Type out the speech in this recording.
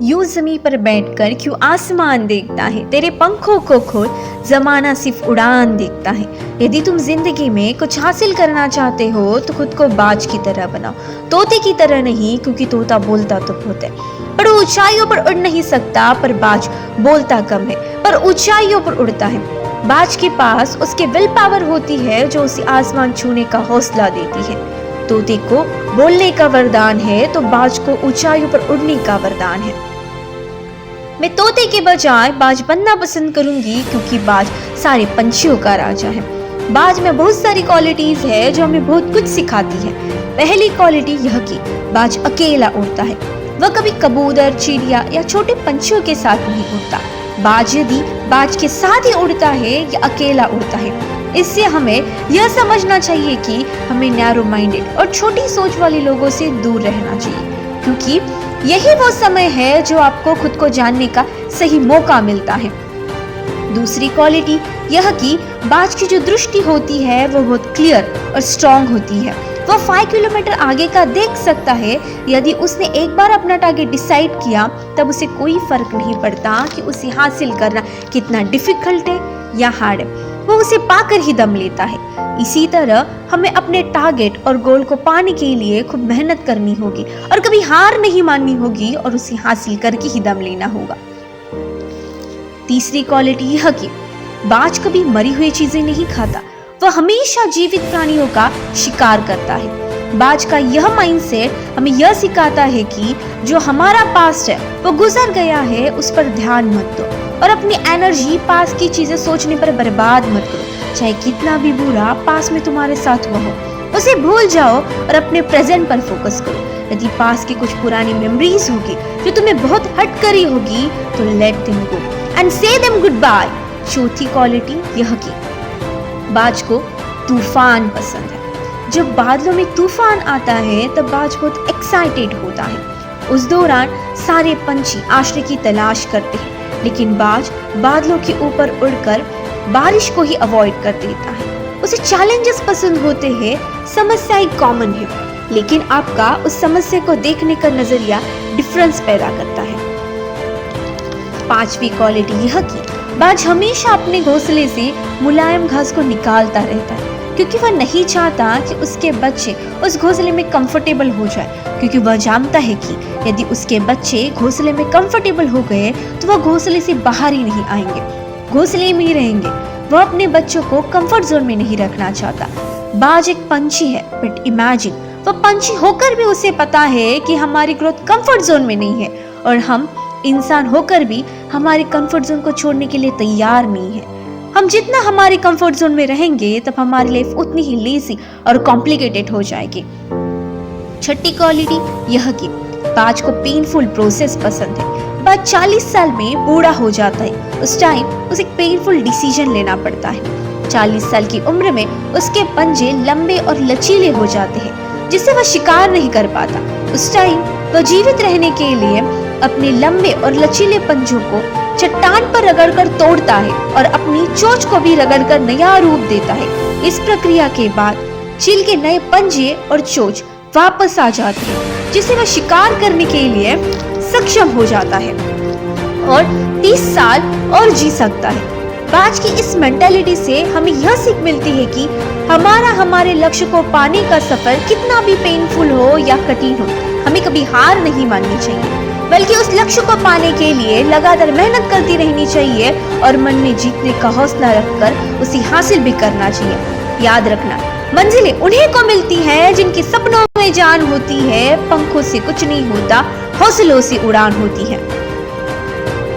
यूं ज़मीं पर बैठकर क्यों आसमान देखता है, तेरे पंखों को खोल ज़माना सिर्फ उड़ान देखता है। यदि तुम जिंदगी में कुछ हासिल करना चाहते हो तो खुद को बाज की तरह बनाओ, तोते की तरह नहीं, क्योंकि तोता बोलता तो बहुत है पर ऊंचाइयों पर उड़ नहीं सकता, पर बाज बोलता कम है पर ऊंचाइयों पर उड़ता है। बाज के पास उसके विल पावर होती है जो उसे आसमान छूने का हौसला देती है। तोते को बोलने का वरदान है तो बाज को ऊंचाइयों पर उड़ने का वरदान है। मैं तोते के बजाय बाज बनना पसंद करूंगी, क्योंकि बाज सारे पंछियों का राजा है। बाज में बहुत सारी क्वालिटीज है जो हमें बहुत कुछ सिखाती है। पहली क्वालिटी यह कि बाज अकेला उड़ता है, वह कभी कबूतर, चिड़िया या छोटे पंछियों के साथ नहीं उड़ता। बाज यदि बाज के साथ ही उड़ता है या अकेला उड़ता है, इससे हमें यह समझना चाहिए कि हमें नैरो माइंडेड और छोटी सोच वाले लोगों से दूर रहना चाहिए, क्योंकि यही वो समय है जो आपको खुद को जानने का सही मौका मिलता है। दूसरी क्वालिटी यह कि बाज की जो दृष्टि होती है वो बहुत क्लियर और स्ट्रांग होती है। वह 5 किलोमीटर आगे का देख सकता है। यदि उसने एक बार अपना टारगेट डिसाइड किया तब उसे कोई फर्क नहीं पड़ता कि उसे हासिल करना कितना डिफिकल्ट है या हार्ड है, वो उसे पाकर ही दम लेता है। इसी तरह हमें अपने टारगेट और गोल को पाने के लिए खूब मेहनत करनी होगी और कभी हार नहीं माननी होगी और उसे हासिल करके ही दम लेना होगा। तीसरी क्वालिटी यह कि बाज कभी मरी हुई चीजें नहीं खाता, वह हमेशा जीवित प्राणियों का शिकार करता है। बाज का यह माइंडसेट हमें यह सिखाता है कि जो हमारा पास्ट है वो गुजर गया है, उस पर ध्यान मत दो और अपनी एनर्जी पास की चीजें सोचने पर बर्बाद मत करो। चाहे कितना भी बुरा पास में तुम्हारे साथ हुआ हो, उसे भूल जाओ और अपने प्रेजेंट पर फोकस करो। यदि पास की कुछ पुरानी मेमोरीज होगी जो तुम्हें बहुत हर्ट करी होगी तो लेट देम गो एंड से देम गुड बाय। चौथी क्वालिटी यह कि बाज को तूफान पसंद है। जब बादलों में तूफान आता है तब बाज बहुत एक्साइटेड होता है। उस दौरान सारे पंछी आश्रय की तलाश करते हैं, लेकिन बाज बादलों के ऊपर उड़कर बारिश को ही अवॉइड कर देता है। उसे चैलेंजेस पसंद होते हैं, समस्याएं कॉमन है, लेकिन आपका उस समस्या को देखने का नजरिया डिफरेंस पैदा करता है। पांचवी क्वालिटी यह कि बाज हमेशा अपने घोंसले से मुलायम घास को निकालता रहता है, क्योंकि वह नहीं चाहता कि उसके बच्चे उस घोंसले में कंफर्टेबल हो जाए, क्योंकि वह जानता है कि यदि उसके बच्चे घोंसले में कंफर्टेबल हो गए तो वह घोंसले से बाहर ही नहीं आएंगे, घोंसले में ही रहेंगे। वह अपने बच्चों को कंफर्ट जोन में नहीं रखना चाहता। बाज एक पंछी है, बट इमेजिन वह पंछी होकर भी उसे पता है कि हमारी ग्रोथ कंफर्ट जोन में नहीं है और हम इंसान होकर भी हमारे कंफर्ट जोन को छोड़ने के लिए तैयार नहीं है। हम जितना हमारे कंफर्ट जोन में रहेंगे तब हमारी लाइफ उतनी ही लेजी और कॉम्प्लिकेटेड हो जाएगी। छठी क्वालिटी यह कि बाज को पेनफुल प्रोसेस पसंद है। बाज 40 साल में बूढ़ा हो जाता है, उस टाइम उसे एक पेनफुल डिसीजन लेना पड़ता है। 40 साल की उम्र में उसके पंजे लंबे और लचीले हो जाते हैं, जिससे वह शिकार नहीं कर पाता। उस टाइम वह जीवित रहने के लिए अपने लंबे और लचीले पंजों को चट्टान पर रगड़कर तोड़ता है और अपनी चोंच को भी रगड़कर नया रूप देता है। इस प्रक्रिया के बाद चील के नए पंजे और चोंच वापस आ जाती है, जिससे वह शिकार करने के लिए सक्षम हो जाता है और 30 साल और जी सकता है। बाज की इस मेंटालिटी से हमें यह सीख मिलती है कि हमारे लक्ष्य को पाने का सफर कितना भी पेनफुल हो या कठिन हो, हमें कभी हार नहीं माननी चाहिए, बल्कि उस लक्ष्य को पाने के लिए लगातार मेहनत करती रहनी चाहिए और मन में जीतने का हौसला रखकर उसे हासिल भी करना चाहिए। याद रखना, मंजिलें उन्हीं को मिलती हैं जिनके सपनों में जान होती है। पंखों से कुछ नहीं होता, हौसलों से उड़ान होती है।